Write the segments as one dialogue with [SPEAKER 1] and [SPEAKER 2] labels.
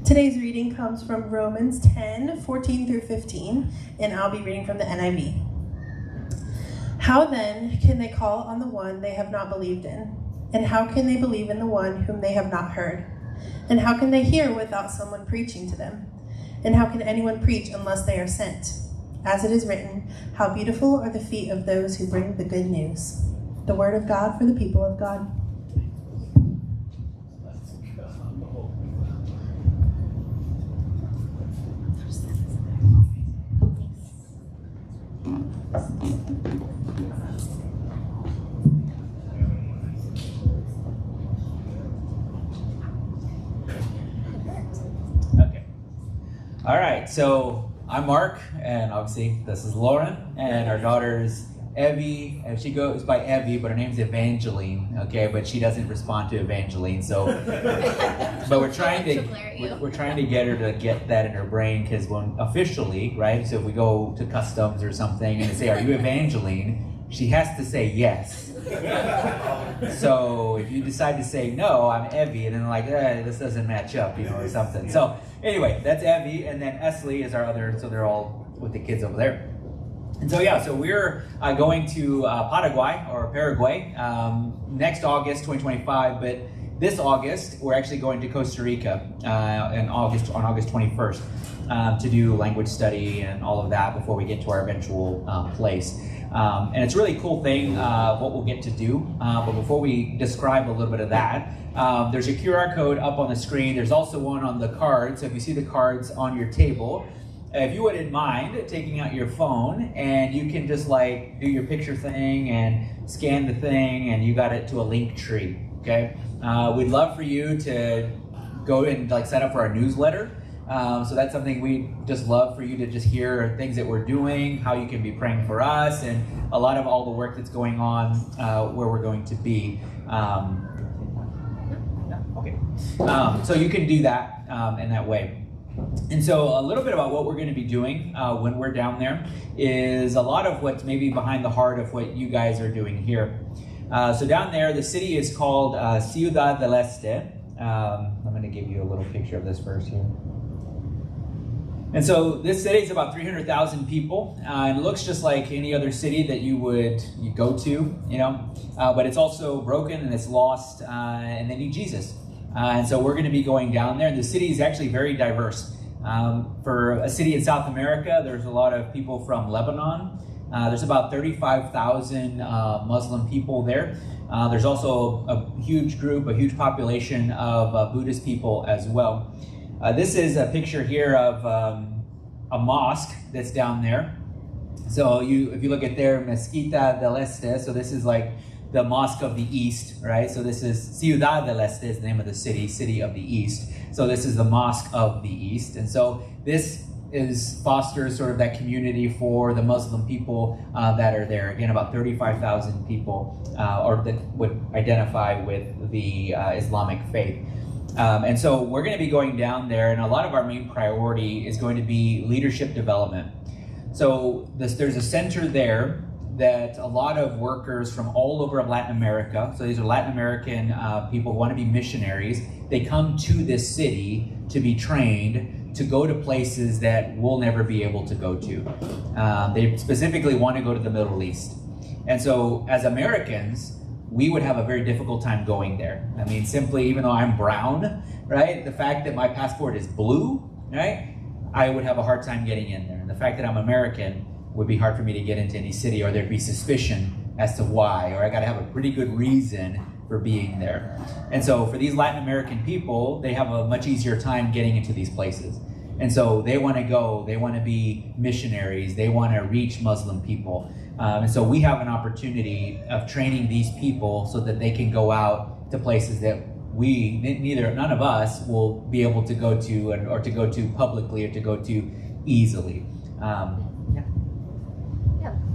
[SPEAKER 1] Today's reading comes from Romans 10:14 through 15, and I'll be reading from the NIV. How then can they call on the one they have not believed in? And how can they believe in the one whom they have not heard? And how can they hear without someone preaching to them? And how can anyone preach unless they are sent? As it is written, how beautiful are the feet of those who bring the good news. The word of God for the people of God.
[SPEAKER 2] Okay. All right, so I'm Mark, and obviously this is Lauren, and our daughter's Evie, and she goes by Evie, but her name's Evangeline, okay, but she doesn't respond to Evangeline, so, but we're trying to get her to get that in her brain, because when officially, right, so if we go to customs or something, and they say, are you Evangeline, she has to say yes. So if you decide to say no, I'm Evie, and then like, this doesn't match up, or something. So anyway, that's Evie, and then Esley is our other, so they're all with the kids over there. And so yeah, so we're going to Paraguay next August 2025, but this August we're actually going to Costa Rica on August 21st to do language study and all of that before we get to our eventual place. And it's a really cool thing what we'll get to do, but before we describe a little bit of that, there's a QR code up on the screen. There's also one on the card, so if you see the cards on your table, if you wouldn't mind taking out your phone and you can just like do your picture thing and scan the thing and you got it to a link tree, okay? We'd love for you to go and like sign up for our newsletter. So that's something we just love for you to just hear things that we're doing, how you can be praying for us, and a lot of all the work that's going on where we're going to be. So you can do that in that way. And so a little bit about what we're going to be doing when we're down there is a lot of what's maybe behind the heart of what you guys are doing here. So down there, the city is called Ciudad del Este. I'm going to give you a little picture of this first here. And so this city is about 300,000 people, and it looks just like any other city that you go to, but it's also broken and it's lost, and they need Jesus. And so we're going to be going down there, and the city is actually very diverse. For a city in South America, there's a lot of people from Lebanon. There's about 35,000 Muslim people there. There's also a huge population of Buddhist people as well. This is a picture here of a mosque that's down there. So if you look at there, Mezquita del Este, so this is like the Mosque of the East, right? So this is Ciudad del Este is the name of the city of the East. So this is the Mosque of the East. And so this fosters sort of that community for the Muslim people that are there. Again, about 35,000 people or that would identify with the Islamic faith. And so we're going to be going down there, and a lot of our main priority is going to be leadership development. So there's a center there that a lot of workers from all over Latin America, so these are Latin American people who want to be missionaries, they come to this city to be trained to go to places that we'll never be able to go to. They specifically want to go to the Middle East. And so as Americans, we would have a very difficult time going there. I mean, simply, even though I'm brown, right? The fact that my passport is blue, right? I would have a hard time getting in there. And the fact that I'm American would be hard for me to get into any city, or there'd be suspicion as to why, or I gotta have a pretty good reason for being there. And so for these Latin American people, they have a much easier time getting into these places. And so they wanna go, they wanna be missionaries, they wanna reach Muslim people. And so we have an opportunity of training these people so that they can go out to places that none of us will be able to go to, or to go to publicly, or to go to easily.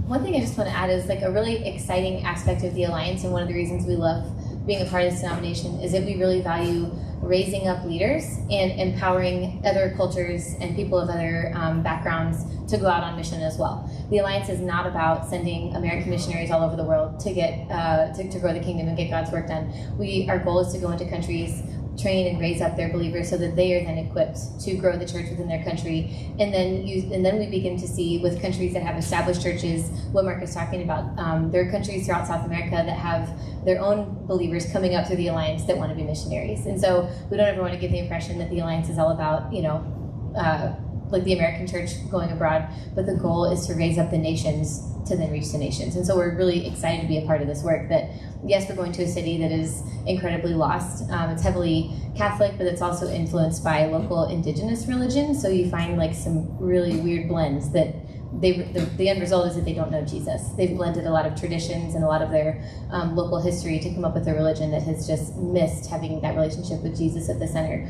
[SPEAKER 3] One thing I just want to add is like a really exciting aspect of the Alliance, and one of the reasons we love being a part of this denomination is that we really value raising up leaders and empowering other cultures and people of other backgrounds to go out on mission as well. The Alliance is not about sending American missionaries all over the world to get to grow the kingdom and get God's work done. Our goal is to go into countries train and raise up their believers so that they are then equipped to grow the church within their country. And then we begin to see with countries that have established churches, what Mark is talking about. There are countries throughout South America that have their own believers coming up through the Alliance that want to be missionaries. And so we don't ever want to give the impression that the Alliance is all about, like the American church going abroad, but the goal is to raise up the nations to then reach the nations. And so we're really excited to be a part of this work. That yes, we're going to a city that is incredibly lost. It's heavily Catholic, but it's also influenced by local indigenous religion. So you find like some really weird blends that the end result is that they don't know Jesus. They've blended a lot of traditions and a lot of their local history to come up with a religion that has just missed having that relationship with Jesus at the center.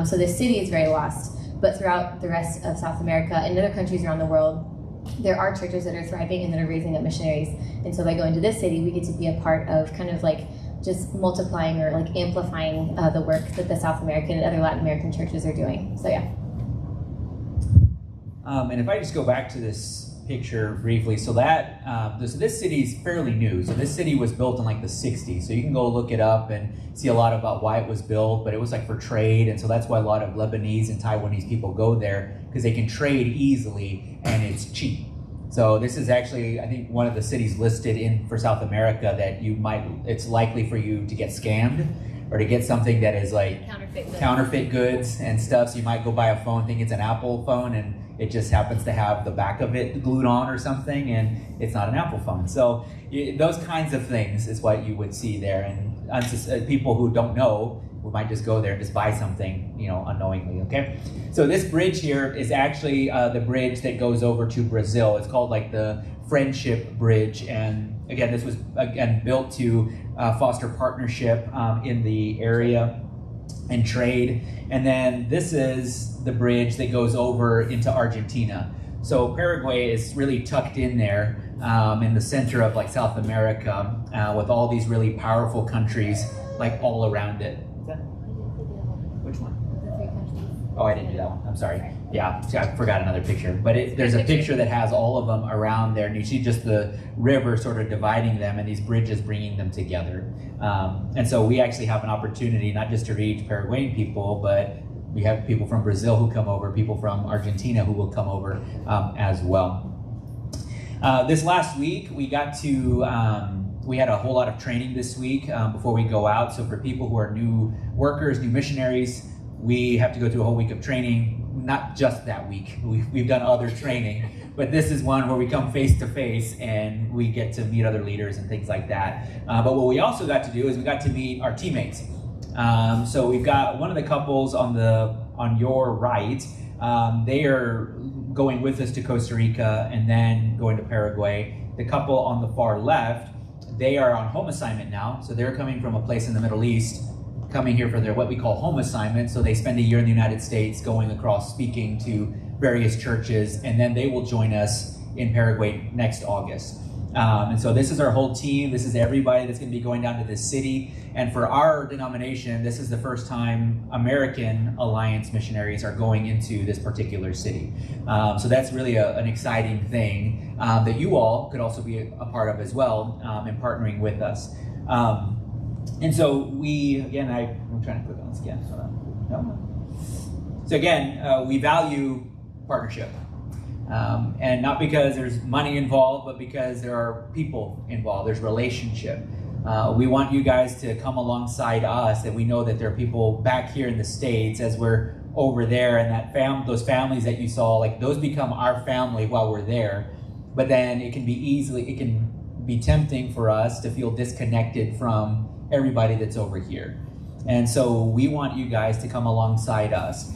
[SPEAKER 3] So this city is very lost. But throughout the rest of South America and other countries around the world, there are churches that are thriving and that are raising up missionaries. And so by going to this city, we get to be a part of kind of like just multiplying or like amplifying the work that the South American and other Latin American churches are doing. So yeah.
[SPEAKER 2] And if I just go back to this picture briefly, so that so this city is fairly new. So this city was built in like the 60s. So you can go look it up and see a lot about why it was built, but it was like for trade. And so that's why a lot of Lebanese and Taiwanese people go there, because they can trade easily and it's cheap. So this is actually, I think, one of the cities listed for South America that it's likely for you to get scammed or to get something that is like counterfeit goods and stuff. So you might go buy a phone, think it's an Apple phone, and it just happens to have the back of it glued on or something, and it's not an Apple phone. So those kinds of things is what you would see there. And people who don't know, we might just go there and just buy something, unknowingly, okay? So this bridge here is actually the bridge that goes over to Brazil. It's called like the Friendship Bridge. And again, this was built to foster partnership in the area and trade. And then this is the bridge that goes over into Argentina. So Paraguay is really tucked in there in the center of like South America with all these really powerful countries like all around it. Which one?
[SPEAKER 3] The 3 countries.
[SPEAKER 2] Oh, I didn't do that one. I'm sorry. Yeah, I forgot another picture. But there's a picture that has all of them around there, and you see just the river sort of dividing them and these bridges bringing them together. And so we actually have an opportunity not just to reach Paraguayan people, but we have people from Brazil who come over, people from Argentina who will come over as well. This last week, we had a whole lot of training this week before we go out. So for people who are new workers, new missionaries, we have to go through a whole week of training. Not just that week. We've done other training, but this is one where we come face to face and we get to meet other leaders and things like that. But what we also got to do is we got to meet our teammates. So we've got one of the couples on your right. They are going with us to Costa Rica and then going to Paraguay. The couple on the far left, they are on home assignment now. So they're coming from a place in the Middle East, coming here for their what we call home assignment. So they spend a year in the United States going across speaking to various churches, and then they will join us in Paraguay next August. And so this is our whole team. This is everybody that's going to be going down to this city. And for our denomination, this is the first time American Alliance missionaries are going into this particular city. So that's really an exciting thing that you all could also be a part of as well in partnering with us. And so I'm trying to click on this again. Hold on. No. So again, we value partnership. And not because there's money involved, but because there are people involved, there's relationship. We want you guys to come alongside us, that we know that there are people back here in the States as we're over there, and that those families that you saw, like those become our family while we're there. But then it can be tempting for us to feel disconnected from everybody that's over here. And so we want you guys to come alongside us.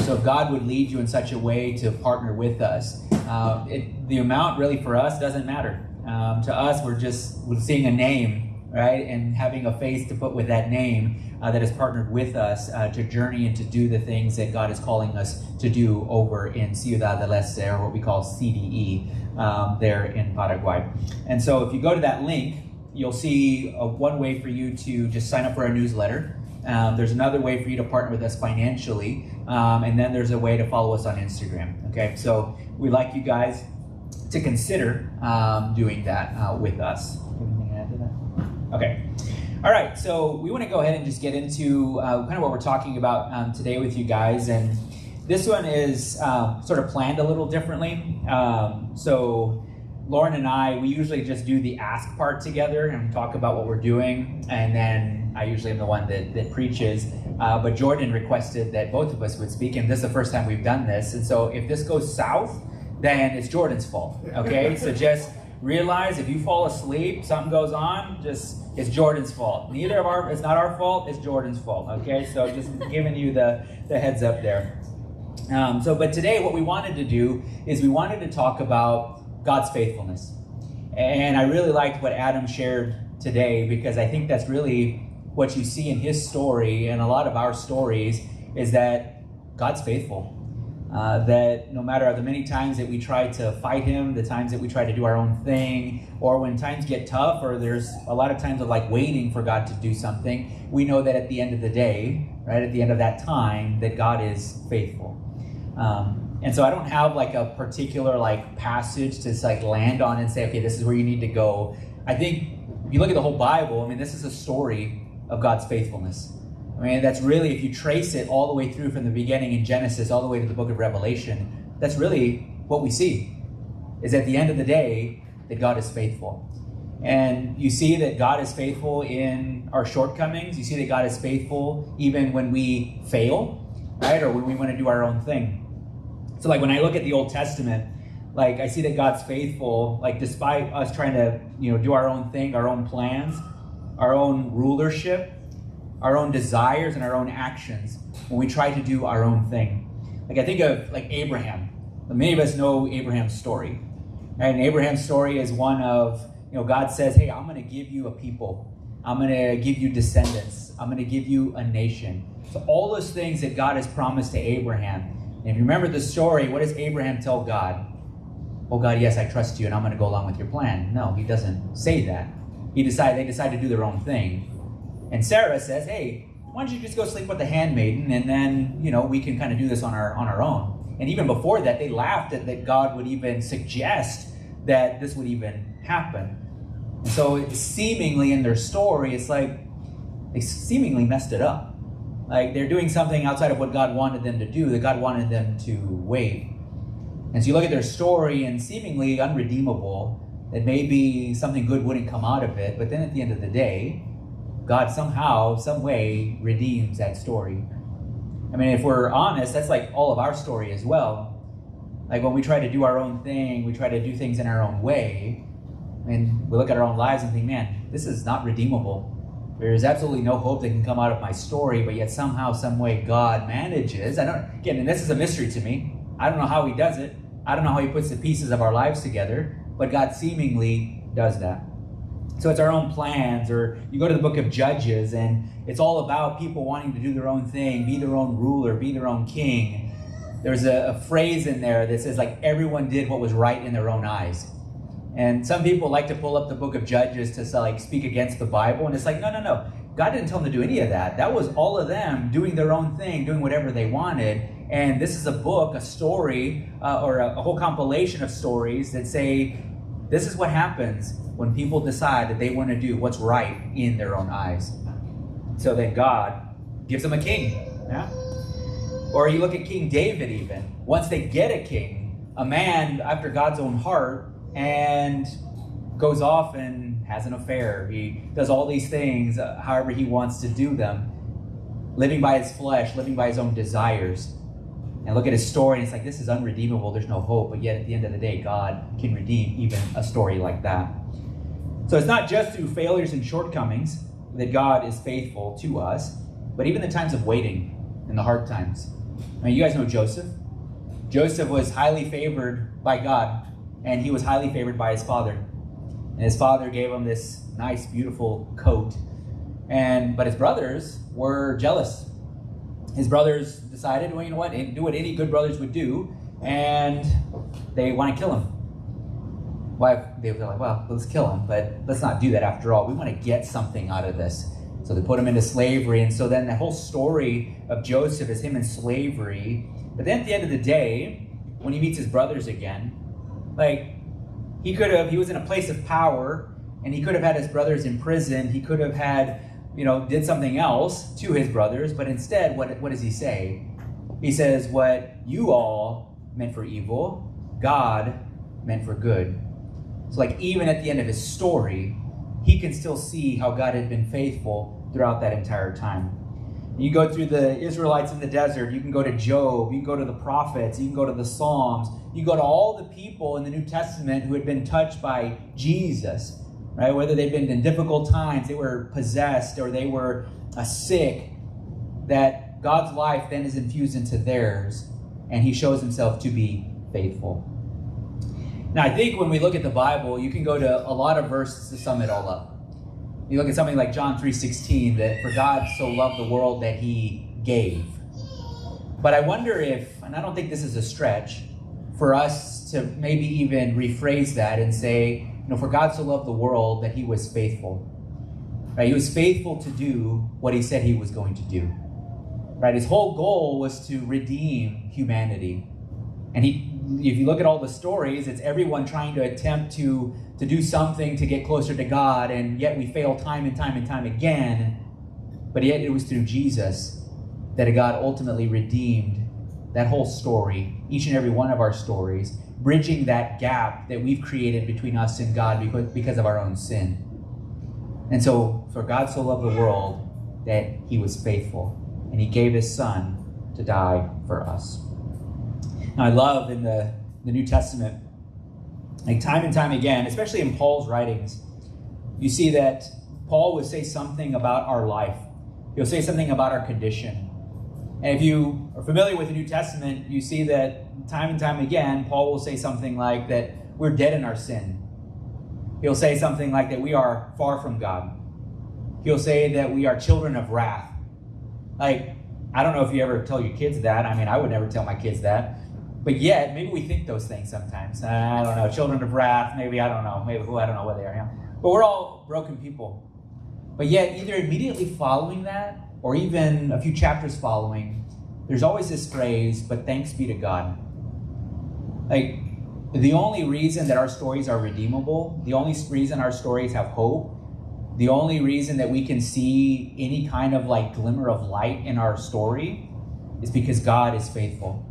[SPEAKER 2] So if God would lead you in such a way to partner with us, the amount really for us doesn't matter. To us, we're seeing a name, right? And having a face to put with that name that has partnered with us to journey and to do the things that God is calling us to do over in Ciudad del Este, or what we call CDE, there in Paraguay. And so if you go to that link, you'll see one way for you to just sign up for our newsletter. There's another way for you to partner with us financially, and then there's a way to follow us on Instagram. Okay, so we'd like you guys to consider doing that with us. Anything to add to that? Okay. All right, so we want to go ahead and just get into kind of what we're talking about today with you guys. And this one is sort of planned a little differently. So Lauren and I, we usually just do the ask part together and talk about what we're doing. And then I usually am the one that preaches. But Jordan requested that both of us would speak. And this is the first time we've done this. And so if this goes south, then it's Jordan's fault, okay? So just realize if you fall asleep, something goes on, it's Jordan's fault. It's not our fault, it's Jordan's fault, okay? So just giving you the heads up there. But today what we wanted to do is we wanted to talk about God's faithfulness. And I really liked what Adam shared today, because I think that's really what you see in his story and a lot of our stories is that God's faithful. That no matter the many times that we try to fight him, the times that we try to do our own thing, or when times get tough, or there's a lot of times of like waiting for God to do something, we know that at the end of the day, right, at the end of that time, that God is faithful. And so I don't have like a particular like passage to like land on and say, okay, this is where you need to go. I think if you look at the whole Bible, I mean, this is a story of God's faithfulness. I mean, that's really, if you trace it all the way through from the beginning in Genesis all the way to the book of Revelation, that's really what we see, is at the end of the day, that God is faithful. And you see that God is faithful in our shortcomings. You see that God is faithful even when we fail, right? Or when we want to do our own thing. So like when I look at the Old Testament, like I see that God's faithful, like despite us trying to, do our own thing, our own plans, our own rulership, our own desires and our own actions, when we try to do our own thing. Like I think of like Abraham. Many of us know Abraham's story. And Abraham's story is one of, God says, hey, I'm going to give you a people. I'm going to give you descendants. I'm going to give you a nation. So all those things that God has promised to Abraham. And if you remember the story, what does Abraham tell God? Oh God, yes, I trust you and I'm going to go along with your plan. No, he doesn't say that. They decide to do their own thing. And Sarah says, hey, why don't you just go sleep with the handmaiden and then, we can kind of do this on our own. And even before that, they laughed that God would even suggest that this would even happen. And so seemingly in their story, it's like they seemingly messed it up. Like they're doing something outside of what God wanted them to do, that God wanted them to wait. And so you look at their story and seemingly unredeemable, that maybe something good wouldn't come out of it. But then at the end of the day, God somehow, some way redeems that story. I mean, if we're honest, that's like all of our story as well. Like when we try to do our own thing, we try to do things in our own way, and we look at our own lives and think, man, this is not redeemable. There's absolutely no hope that can come out of my story, but yet somehow, some way God manages. And this is a mystery to me. I don't know how he does it. I don't know how he puts the pieces of our lives together, but God seemingly does that. So it's our own plans, or you go to the book of Judges and it's all about people wanting to do their own thing, be their own ruler, be their own king. There's a phrase in there that says like everyone did what was right in their own eyes. And some people like to pull up the book of Judges to like speak against the Bible. And it's like, no. God didn't tell them to do any of that. That was all of them doing their own thing, doing whatever they wanted. And this is a book, a story, or a whole compilation of stories that say, this is what happens when people decide that they want to do what's right in their own eyes. So then God gives them a king. Yeah? Or you look at King David even. Once they get a king, a man after God's own heart, and goes off and has an affair. He does all these things however he wants to do them, living by his flesh, living by his own desires. And look at his story, and it's like, this is unredeemable. There's no hope. But yet, at the end of the day, God can redeem even a story like that. So it's not just through failures and shortcomings that God is faithful to us, but even the times of waiting and the hard times. I mean, you guys know Joseph. Joseph was highly favored by God, and he was highly favored by his father. And his father gave him this nice, beautiful coat. But his brothers were jealous. His brothers decided, well, you know what? Do what any good brothers would do, and they want to kill him. They were like, well, let's kill him, but let's not do that after all. We want to get something out of this. So they put him into slavery, and so then the whole story of Joseph is him in slavery. But then at the end of the day, when he meets his brothers again, like he was in a place of power, and he could have had his brothers in prison. He could have had did something else to his brothers, but instead, what does he say? He says, what you all meant for evil, God meant for good. So like even at the end of his story, he can still see how God had been faithful throughout that entire time. You go through the Israelites in the desert, you can go to Job, you can go to the prophets, you can go to the Psalms, you go to all the people in the New Testament who had been touched by Jesus, right? Whether they've been in difficult times, they were possessed, or they were sick, that God's life then is infused into theirs, and he shows himself to be faithful. Now, I think when we look at the Bible, you can go to a lot of verses to sum it all up. You look at something like John 3:16, that for God so loved the world that he gave. But I wonder if, and I don't think this is a stretch, for us to maybe even rephrase that and say, for God so loved the world that he was faithful. Right? He was faithful to do what he said he was going to do. Right? His whole goal was to redeem humanity. And if you look at all the stories, it's everyone trying to attempt to do something to get closer to God, and yet we fail time and time and time again. But yet it was through Jesus that God ultimately redeemed that whole story, each and every one of our stories, bridging that gap that we've created between us and God because of our own sin. And so, for God so loved the world that he was faithful, and he gave his son to die for us. Now, I love in the New Testament, like time and time again, especially in Paul's writings, you see that Paul would say something about our life. He'll say something about our condition. And if you are familiar with the New Testament, you see that time and time again, Paul will say something like that we're dead in our sin. He'll say something like that we are far from God. He'll say that we are children of wrath. Like, I don't know if you ever tell your kids that. I mean, I would never tell my kids that. But yet, maybe we think those things sometimes. I don't know, children of wrath, maybe, I don't know. Maybe, I don't know what they are. But we're all broken people. But yet, either immediately following that, or even a few chapters following, there's always this phrase, but thanks be to God. Like, the only reason that our stories are redeemable, the only reason our stories have hope, the only reason that we can see any kind of like glimmer of light in our story is because God is faithful.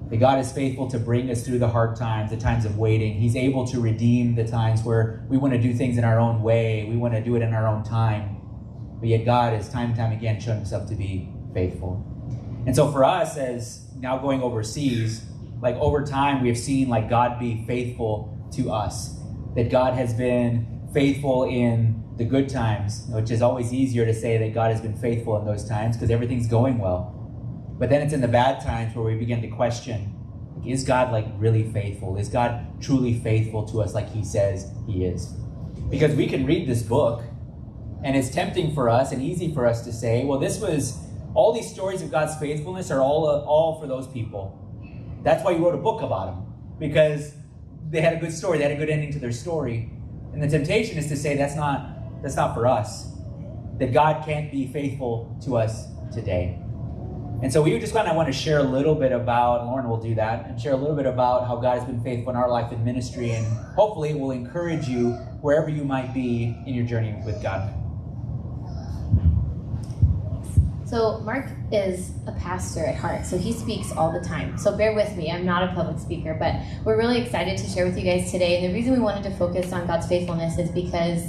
[SPEAKER 2] That God is faithful to bring us through the hard times, the times of waiting. He's able to redeem the times where we want to do things in our own way. We want to do it in our own time. But yet God has time and time again shown himself to be faithful. And so for us, as now going overseas, like over time, we have seen like God be faithful to us. That God has been faithful in the good times, which is always easier to say that God has been faithful in those times because everything's going well. But then it's in the bad times where we begin to question, is God like really faithful? Is God truly faithful to us like he says he is? Because we can read this book and it's tempting for us and easy for us to say, well, all these stories of God's faithfulness are all for those people. That's why you wrote a book about them, because they had a good story, they had a good ending to their story. And the temptation is to say that's not for us, that God can't be faithful to us today. And so we just kind of want to share a little bit about, and Lauren will do that, and share a little bit about how God has been faithful in our life in ministry, and hopefully it will encourage you wherever you might be in your journey with God.
[SPEAKER 3] So Mark is a pastor at heart, so he speaks all the time. So bear with me, I'm not a public speaker, but we're really excited to share with you guys today. And the reason we wanted to focus on God's faithfulness is because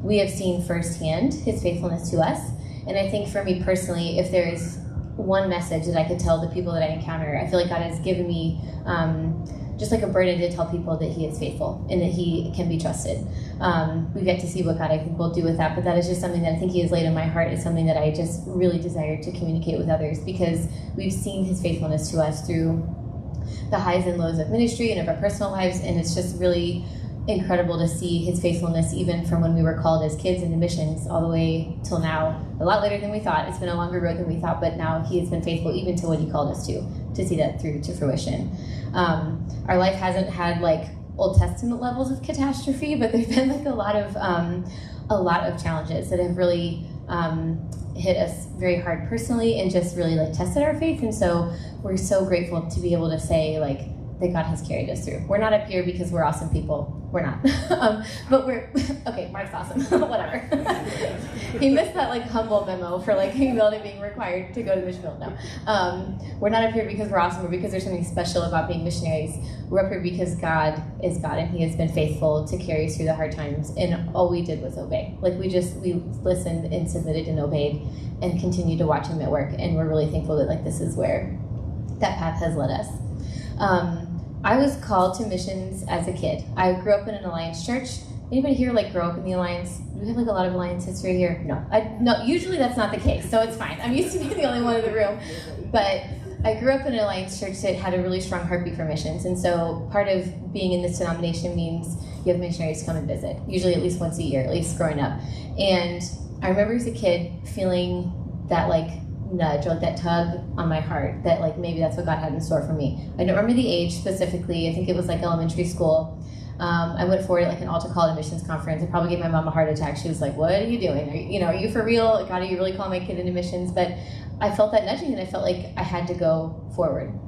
[SPEAKER 3] we have seen firsthand his faithfulness to us. And I think for me personally, if there is one message that I could tell the people that I encounter, I feel like God has given me just like a burden to tell people that he is faithful and that he can be trusted. We've yet to see what God I think will do with that, but that is just something that I think he has laid in my heart. It's something that I just really desire to communicate with others, because we've seen his faithfulness to us through the highs and lows of ministry and of our personal lives, and it's just really incredible to see his faithfulness even from when we were called as kids into missions all the way till now. A lot later than we thought. It's been a longer road than we thought, but now he has been faithful even to what he called us to see that through to fruition. Our life hasn't had like Old Testament levels of catastrophe, but there've been like a lot of challenges that have really hit us very hard personally and just really like tested our faith. And so we're so grateful to be able to say like that God has carried us through. We're not up here because we're awesome people. We're not. But we're, okay, Mark's awesome, whatever. He missed that like humble memo for like humility being required to go to the mission field. No. We're not up here because we're awesome or because there's something special about being missionaries. We're up here because God is God and he has been faithful to carry us through the hard times. And all we did was obey. Like we listened and submitted and obeyed and continued to watch him at work. And we're really thankful that like this is where that path has led us. I was called to missions as a kid. I grew up in an Alliance church. Anybody here like grow up in the Alliance? Do we have like a lot of Alliance history here? No, usually that's not the case, so it's fine. I'm used to being the only one in the room. But I grew up in an Alliance church that had a really strong heartbeat for missions. And so part of being in this denomination means you have missionaries come and visit, usually at least once a year, at least growing up. And I remember as a kid feeling that like nudge or like that tug on my heart that like maybe that's what God had in store for me. I don't remember the age specifically. I think it was like elementary school. I went forward at like an altar call to missions conference. I probably gave my mom a heart attack. She was like, "What are you doing? Are you for real? God, are you really calling my kid into missions?" But I felt that nudging and I felt like I had to go forward.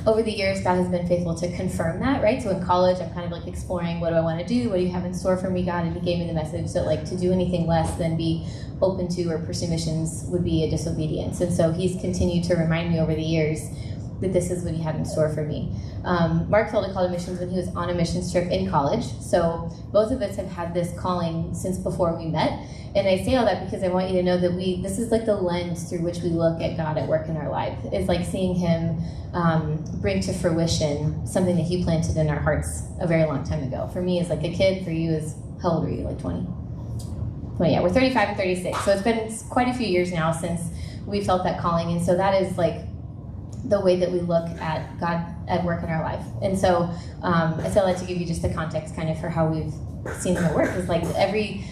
[SPEAKER 3] Over the years, God has been faithful to confirm that, right? So in college, I'm kind of like exploring, what do I want to do? What do you have in store for me, God? And he gave me the message that like to do anything less than be open to or pursue missions would be a disobedience. And so he's continued to remind me over the years that this is what he had in store for me. Mark felt a call to missions when he was on a missions trip in college. So both of us have had this calling since before we met. And I say all that because I want you to know that this is like the lens through which we look at God at work in our life. It's like seeing him bring to fruition something that he planted in our hearts a very long time ago. For me, as like a kid. For you, is how old were you? Like 20? Well, yeah, we're 35 and 36. So it's been quite a few years now since we felt that calling. And so that is like the way that we look at God at work in our life. And so I feel like to give you just the context kind of for how we've seen him at work is like every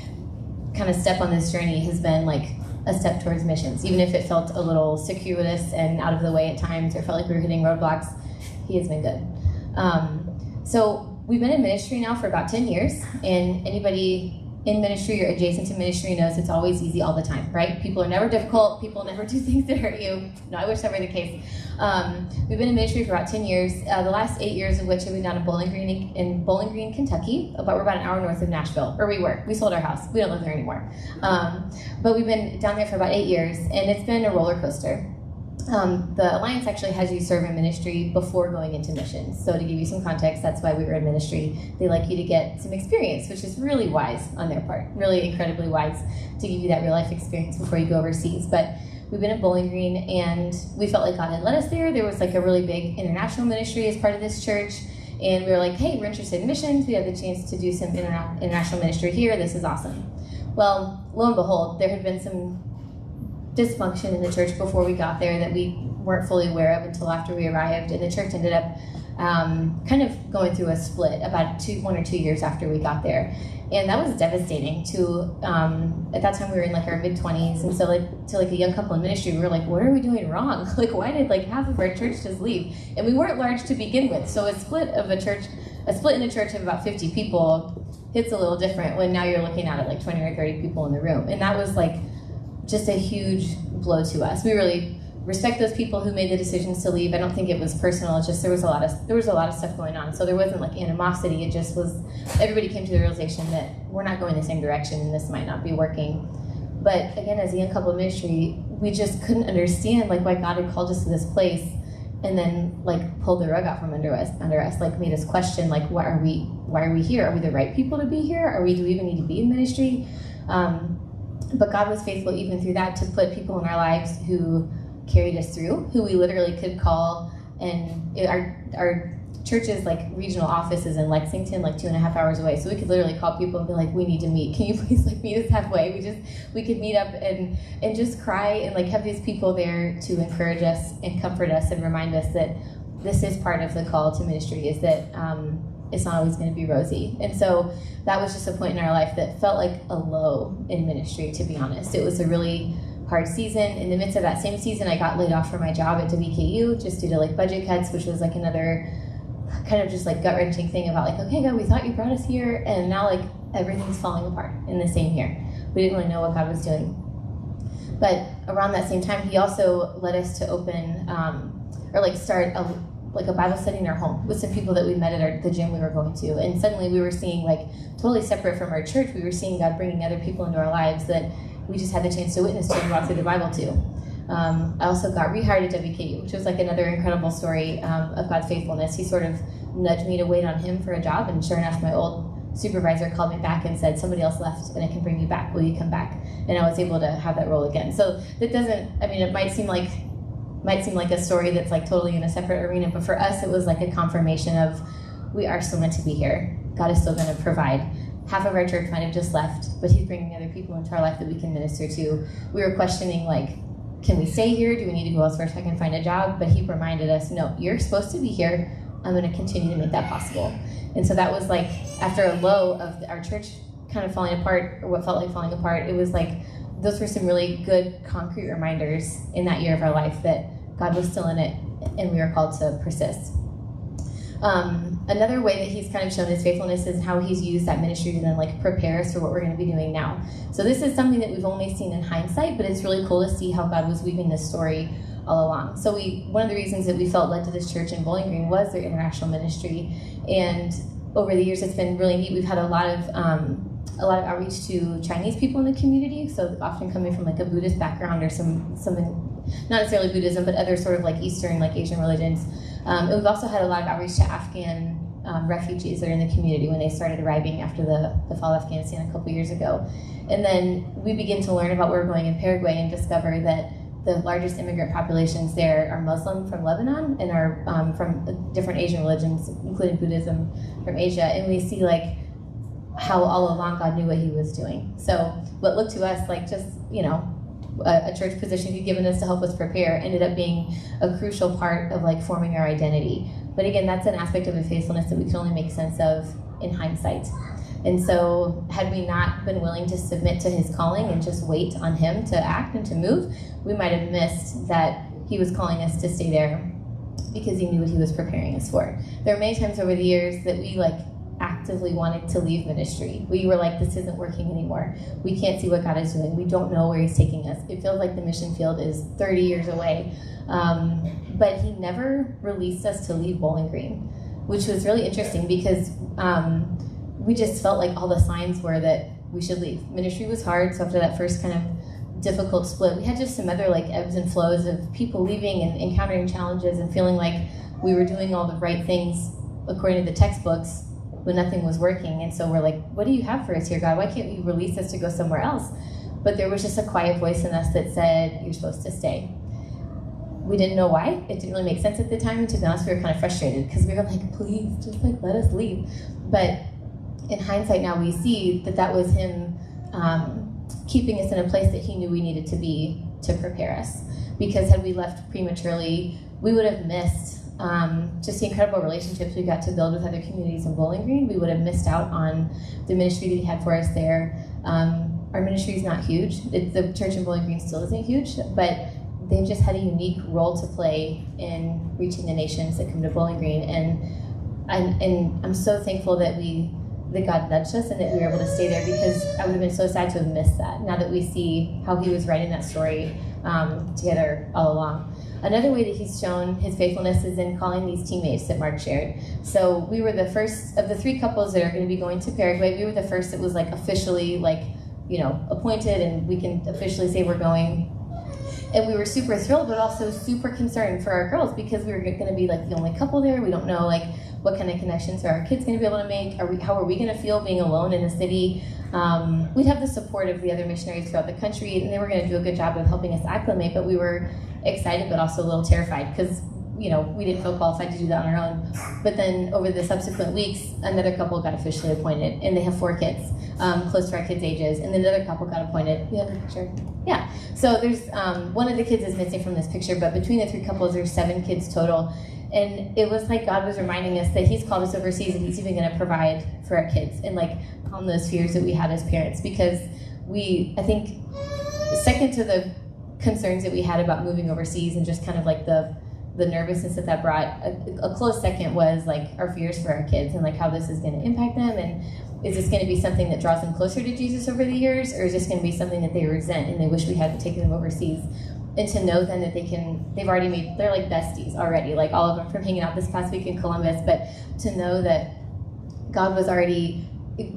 [SPEAKER 3] kind of step on this journey has been like a step towards missions, even if it felt a little circuitous and out of the way at times or felt like we were hitting roadblocks. He has been good. So we've been in ministry now for about 10 years, and anybody in ministry or adjacent to ministry knows it's always easy all the time, right? People are never difficult. People never do things that hurt you. No, I wish that were the case. We've been in ministry for about 10 years, the last 8 years of which have been down in Bowling Green, Kentucky, but we're about an hour north of Nashville, or we were. We sold our house. We don't live there anymore. But we've been down there for about 8 years, and it's been a roller coaster. The Alliance actually has you serve in ministry before going into missions. So to give you some context, that's why we were in ministry. They like you to get some experience, which is really wise on their part, really incredibly wise to give you that real life experience before you go overseas. But we've been at Bowling Green, and we felt like God had led us there. There was like a really big international ministry as part of this church. And we were like, hey, we're interested in missions. We have the chance to do some international ministry here. This is awesome. Well, lo and behold, there had been some dysfunction in the church before we got there that we weren't fully aware of until after we arrived, and the church ended up kind of going through a split about 1 or 2 years after we got there, and that was devastating. To at that time we were in like our mid-20s, and so like to like a young couple in ministry, we were like, what are we doing wrong? Like, why did like half of our church just leave? And we weren't large to begin with, so a split in a church of about 50 people hits a little different when now you're looking at it like 20 or 30 people in the room, and that was like just a huge blow to us. We really respect those people who made the decisions to leave. I don't think it was personal. It's just there was a lot of stuff going on. So there wasn't like animosity. It just was everybody came to the realization that we're not going the same direction and this might not be working. But again, as a young couple ministry, we just couldn't understand like why God had called us to this place and then like pulled the rug out from under us, like made us question like why are we here? Are we the right people to be here? Do we even need to be in ministry? But God was faithful even through that to put people in our lives who carried us through, who we literally could call. And our church's like regional office is in Lexington, like 2.5 hours away. So we could literally call people and be like, we need to meet. Can you please like meet us halfway? We could meet up and just cry and like have these people there to encourage us and comfort us and remind us that this is part of the call to ministry, is that it's not always going to be rosy. And so that was just a point in our life that felt like a low in ministry, to be honest. It was a really hard season. In the midst of that same season, I got laid off from my job at WKU just due to like budget cuts, which was like another kind of just like gut-wrenching thing about like, okay, God, we thought you brought us here, and now like everything's falling apart in the same year. We didn't really know what God was doing. But around that same time, he also led us to open, start like a Bible study in our home with some people that we met at the gym we were going to. And suddenly we were seeing, like, totally separate from our church, we were seeing God bringing other people into our lives that we just had the chance to witness to and walk through the Bible to. I also got rehired at WKU, which was like another incredible story of God's faithfulness. He sort of nudged me to wait on him for a job, and sure enough, my old supervisor called me back and said, somebody else left and I can bring you back, will you come back? And I was able to have that role again. So that doesn't, I mean, it might seem like a story that's like totally in a separate arena, but for us it was like a confirmation of, we are still meant to be here. God is still going to provide. Half of our church might have just left, but he's bringing other people into our life that we can minister to. We were questioning, like, can we stay here? Do we need to go elsewhere so I can find a job? But he reminded us, no, you're supposed to be here. I'm going to continue to make that possible. And so that was like, after a low of our church kind of falling apart, or what felt like falling apart, it was like, those were some really good concrete reminders in that year of our life that God was still in it and we were called to persist. Another way that he's kind of shown his faithfulness is how he's used that ministry to then like prepare us for what we're going to be doing now. So this is something that we've only seen in hindsight, but it's really cool to see how God was weaving this story all along. So one of the reasons that we felt led to this church in Bowling Green was their international ministry, and over the years it's been really neat. We've had a lot of outreach to Chinese people in the community, so often coming from like a Buddhist background or something, not necessarily Buddhism, but other sort of like Eastern, like Asian religions. And we've also had a lot of outreach to Afghan refugees that are in the community when they started arriving after the fall of Afghanistan a couple years ago. And then we begin to learn about where we're going in Paraguay and discover that the largest immigrant populations there are Muslim from Lebanon and are from different Asian religions, including Buddhism from Asia. And we see like how all along God knew what he was doing. So what looked to us like just, a church position he'd given us to help us prepare ended up being a crucial part of like forming our identity. But again, that's an aspect of his faithfulness that we can only make sense of in hindsight. And so had we not been willing to submit to his calling and just wait on him to act and to move, we might have missed that he was calling us to stay there because he knew what he was preparing us for. There are many times over the years that we like actively wanted to leave ministry. We were like, this isn't working anymore. We can't see what God is doing. We don't know where he's taking us. It feels like the mission field is 30 years away. But he never released us to leave Bowling Green, which was really interesting because we just felt like all the signs were that we should leave. Ministry was hard, so after that first kind of difficult split, we had just some other like ebbs and flows of people leaving and encountering challenges and feeling like we were doing all the right things according to the textbooks, but nothing was working. And so we're like, what do you have for us here, God? Why can't you release us to go somewhere else? But there was just a quiet voice in us that said, you're supposed to stay. We didn't know why. It didn't really make sense at the time. And to be honest, we were kind of frustrated because we were like, please, just like let us leave. But in hindsight now, we see that that was him keeping us in a place that he knew we needed to be to prepare us. Because had we left prematurely, we would have missed just the incredible relationships we got to build with other communities in Bowling Green. We would have missed out on the ministry that he had for us there. Our ministry is not huge. The church in Bowling Green still isn't huge, but they've just had a unique role to play in reaching the nations that come to Bowling Green. And I'm so thankful that God nudged us and that we were able to stay there, because I would have been so sad to have missed that now that we see how he was writing that story together all along. Another way that he's shown his faithfulness is in calling these teammates that Mark shared. So we were the first of the 3 couples that are going to be going to Paraguay. We were the first that was like officially appointed, and we can officially say we're going. And we were super thrilled, but also super concerned for our girls, because we were going to be like the only couple there. We don't know like what kind of connections are our kids going to be able to make. How are we going to feel being alone in the city? We'd have the support of the other missionaries throughout the country, and they were going to do a good job of helping us acclimate, but we were excited but also a little terrified because we didn't feel qualified to do that on our own. But then over the subsequent weeks, another couple got officially appointed, and they have 4 kids, close to our kids' ages, and then another couple got appointed. You have a picture? Yeah. So there's one of the kids is missing from this picture, but between the 3 couples, there's 7 kids total. And it was like God was reminding us that he's called us overseas, and he's even going to provide for our kids and like calm those fears that we had as parents, because I think second to the concerns that we had about moving overseas and just kind of like the nervousness that brought, a close second was like our fears for our kids and like how this is going to impact them, and is this going to be something that draws them closer to Jesus over the years, or is this going to be something that they resent and they wish we hadn't taken them overseas? and to know then that they've already they're like besties already, like all of them from hanging out this past week in Columbus, but to know that God was already,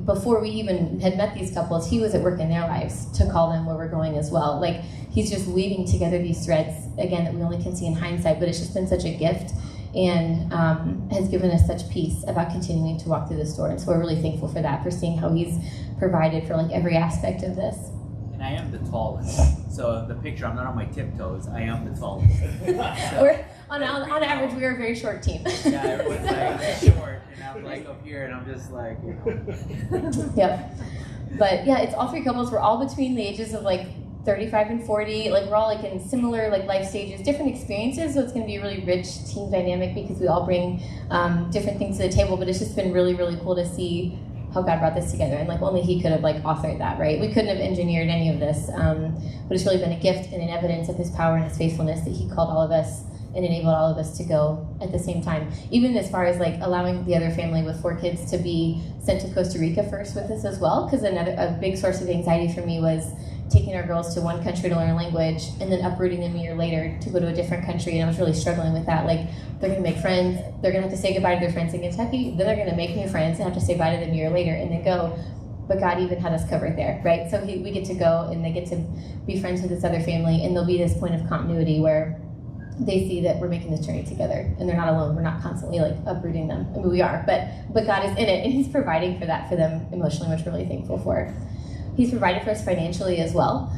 [SPEAKER 3] before we even had met these couples, he was at work in their lives to call them where we're going as well. Like, he's just weaving together these threads, again, that we only can see in hindsight, but it's just been such a gift and has given us such peace about continuing to walk through the store. And so we're really thankful for that, for seeing how he's provided for like every aspect of this.
[SPEAKER 4] And I am the tallest. So the picture, I'm not on my tiptoes. I am the tallest.
[SPEAKER 3] We're on average, we are a very short team.
[SPEAKER 4] Yeah, everyone's like short, and I'm like up here, and I'm just like, you know.
[SPEAKER 3] Yep. But yeah, it's all three couples. We're all between the ages of like 35 and 40. Like, we're all like in similar like life stages, different experiences. So it's going to be a really rich team dynamic because we all bring different things to the table. But it's just been really, really cool to see how God brought this together, and like only he could have like authored that, right? We couldn't have engineered any of this, but it's really been a gift and an evidence of his power and his faithfulness that he called all of us and enabled all of us to go at the same time. Even as far as like allowing the other family with 4 kids to be sent to Costa Rica first with us as well, because a big source of anxiety for me was taking our girls to one country to learn a language and then uprooting them a year later to go to a different country, and I was really struggling with that. Like, they're going to make friends, they're going to have to say goodbye to their friends in Kentucky, then they're going to make new friends and have to say bye to them a year later and then go. But God even had us covered there, right? So we get to go and they get to be friends with this other family, and there'll be this point of continuity where they see that we're making this journey together and they're not alone. We're not constantly like uprooting them. I mean, we are, but God is in it, and he's providing for that for them emotionally, which we're really thankful for. He's provided for us financially as well.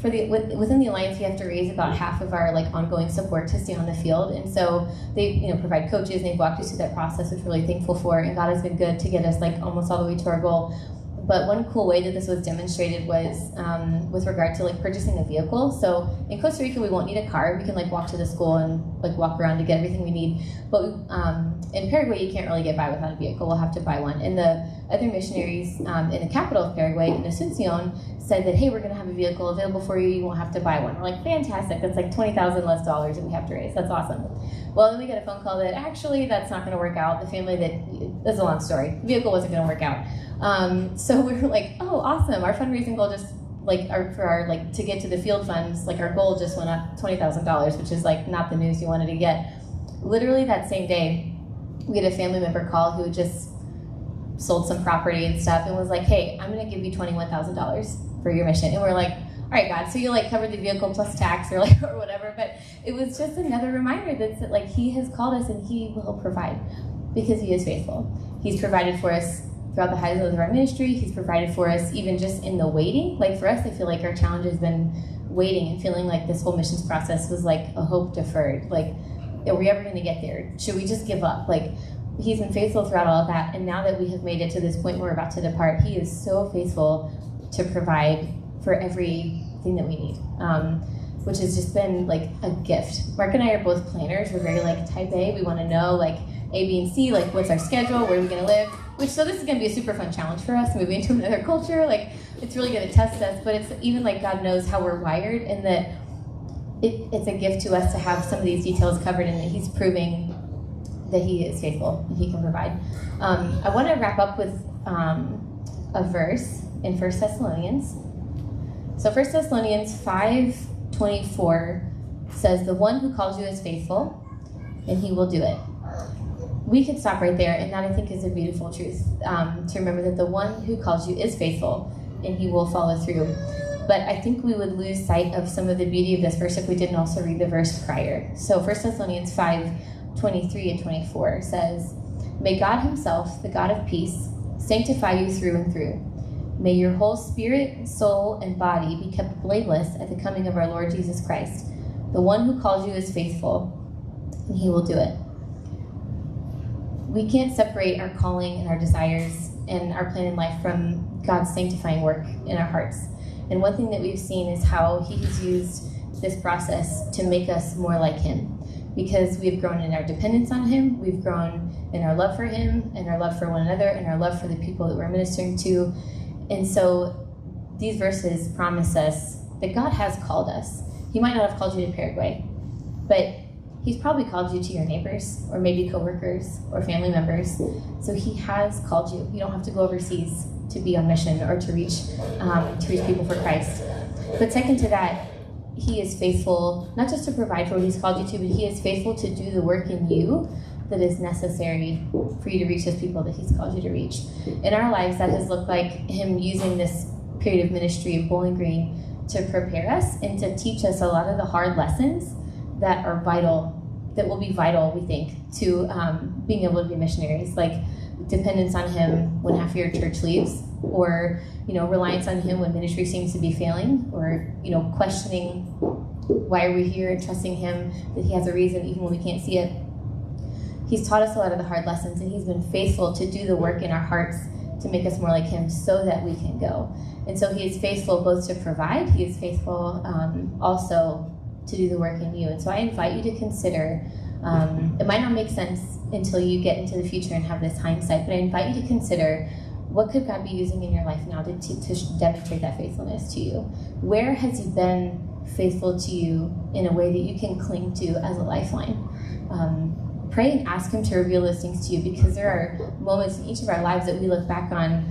[SPEAKER 3] Within the Alliance, we have to raise about half of our like ongoing support to stay on the field, and so they provide coaches, and they've walked us through that process, which we're really thankful for. And God has been good to get us like almost all the way to our goal. But one cool way that this was demonstrated was with regard to like purchasing a vehicle. So in Costa Rica, we won't need a car. We can like walk to the school and like walk around to get everything we need. But in Paraguay, you can't really get by without a vehicle. We'll have to buy one. And the other missionaries in the capital of Paraguay, in Asuncion, said that, hey, we're going to have a vehicle available for you. You won't have to buy one. We're like, fantastic. That's like $20,000 less that we have to raise. That's awesome. Well, then we get a phone call that actually that's not going to work out. The family that's a long story. The vehicle wasn't going to work out. So we were like, oh, awesome. Our fundraising goal just to get to the field funds, like our goal just went up $20,000, which is like not the news you wanted to get. Literally that same day, we had a family member call who just sold some property and stuff and was like, hey, I'm going to give you $21,000 for your mission. And we're like, all right, God, so you like covered the vehicle plus tax or like, or whatever. But it was just another reminder that like he has called us and he will provide because he is faithful. He's provided for us throughout the highs and lows of our ministry. He's provided for us even just in the waiting. Like for us, I feel like our challenge has been waiting and feeling like this whole missions process was like a hope deferred. Like, are we ever going to get there? Should we just give up? Like, he's been faithful throughout all of that. And now that we have made it to this point where we're about to depart, he is so faithful to provide for everything that we need, which has just been like a gift. Mark and I are both planners. We're very like type A. We want to know like A, B, and C, like what's our schedule, where are we going to live? So this is going to be a super fun challenge for us, moving into another culture. Like, it's really going to test us, but it's even like God knows how we're wired, and that it's a gift to us to have some of these details covered, and that he's proving that he is faithful and he can provide. I want to wrap up with a verse in 1 Thessalonians. So 1 Thessalonians 5:24 says, the one who calls you is faithful, and he will do it. We could stop right there, and that I think is a beautiful truth, to remember that the one who calls you is faithful, and he will follow through. But I think we would lose sight of some of the beauty of this verse if we didn't also read the verse prior. So 1 Thessalonians 5:23 and 24 says, may God himself, the God of peace, sanctify you through and through. May your whole spirit, soul, and body be kept blameless at the coming of our Lord Jesus Christ. The one who calls you is faithful, and he will do it. We can't separate our calling and our desires and our plan in life from God's sanctifying work in our hearts. And one thing that we've seen is how he has used this process to make us more like him, because we've grown in our dependence on him, we've grown in our love for him, and our love for one another, and our love for the people that we're ministering to. And so these verses promise us that God has called us. He might not have called you to Paraguay, but he's probably called you to your neighbors, or maybe coworkers, or family members. So he has called you. You don't have to go overseas to be on mission or to reach people for Christ. But second to that, he is faithful, not just to provide for what he's called you to, but he is faithful to do the work in you that is necessary for you to reach those people that he's called you to reach. In our lives, that has looked like him using this period of ministry of Bowling Green to prepare us and to teach us a lot of the hard lessons that are vital, that will be vital, we think, to being able to be missionaries, like dependence on him when half of your church leaves, or reliance on him when ministry seems to be failing, or questioning why are we here and trusting him that he has a reason even when we can't see it. He's taught us a lot of the hard lessons, and he's been faithful to do the work in our hearts to make us more like him so that we can go. And so he is faithful both to provide, he is faithful also to do the work in you. And so I invite you to consider, it might not make sense until you get into the future and have this hindsight, but I invite you to consider, what could God be using in your life now to demonstrate that faithfulness to you? Where has he been faithful to you in a way that you can cling to as a lifeline? Pray and ask him to reveal those things to you, because there are moments in each of our lives that we look back on,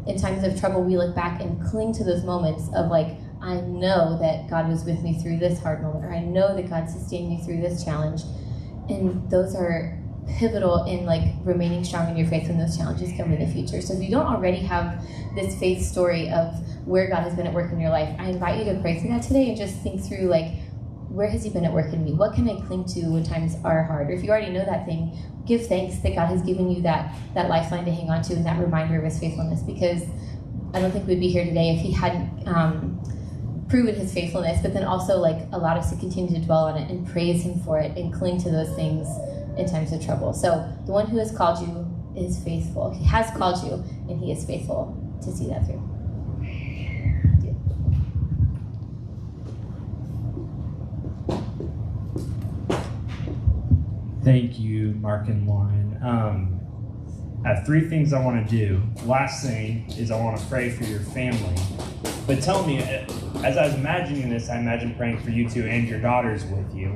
[SPEAKER 3] in times of trouble, we look back and cling to those moments of like, I know that God was with me through this hard moment, or I know that God sustained me through this challenge. And those are pivotal in like remaining strong in your faith when those challenges come in the future. So if you don't already have this faith story of where God has been at work in your life, I invite you to pray through that today and just think through, like, where has he been at work in me? What can I cling to when times are hard? Or if you already know that thing, give thanks that God has given you that lifeline to hang on to and that reminder of his faithfulness, because I don't think we'd be here today if he hadn't proven his faithfulness, but then also like allowed us to continue to dwell on it and praise him for it and cling to those things in times of trouble. So the one who has called you is faithful. He has called you, and he is faithful to see that through.
[SPEAKER 5] Thank you, Mark and Lauren. I have 3 things I want to do. Last thing is I want to pray for your family. But tell me, as I was imagining this, I imagine praying for you two and your daughters with you.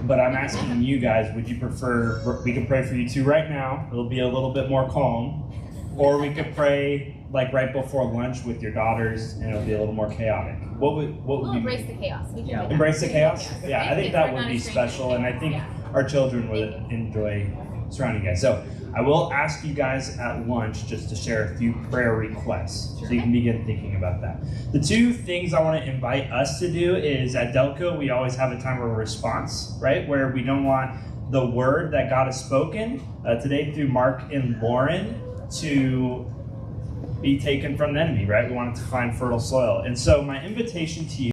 [SPEAKER 5] But I'm asking you guys, would you prefer, we could pray for you two right now, it'll be a little bit more calm, or we could pray like right before lunch with your daughters and it'll be a little more chaotic. What would
[SPEAKER 3] We'll
[SPEAKER 5] be
[SPEAKER 3] embrace the chaos. We can do that.
[SPEAKER 5] embrace the chaos?
[SPEAKER 3] Yes.
[SPEAKER 5] Yeah, I think that would be special, and I think our children would enjoy surrounding you guys. So I will ask you guys at lunch just to share a few prayer requests, so you can begin thinking about that. The 2 things I want to invite us to do is at Delco, we always have a time of response, right? Where we don't want the word that God has spoken today through Mark and Lauren to be taken from the enemy, right? We want it to find fertile soil. And so my invitation to you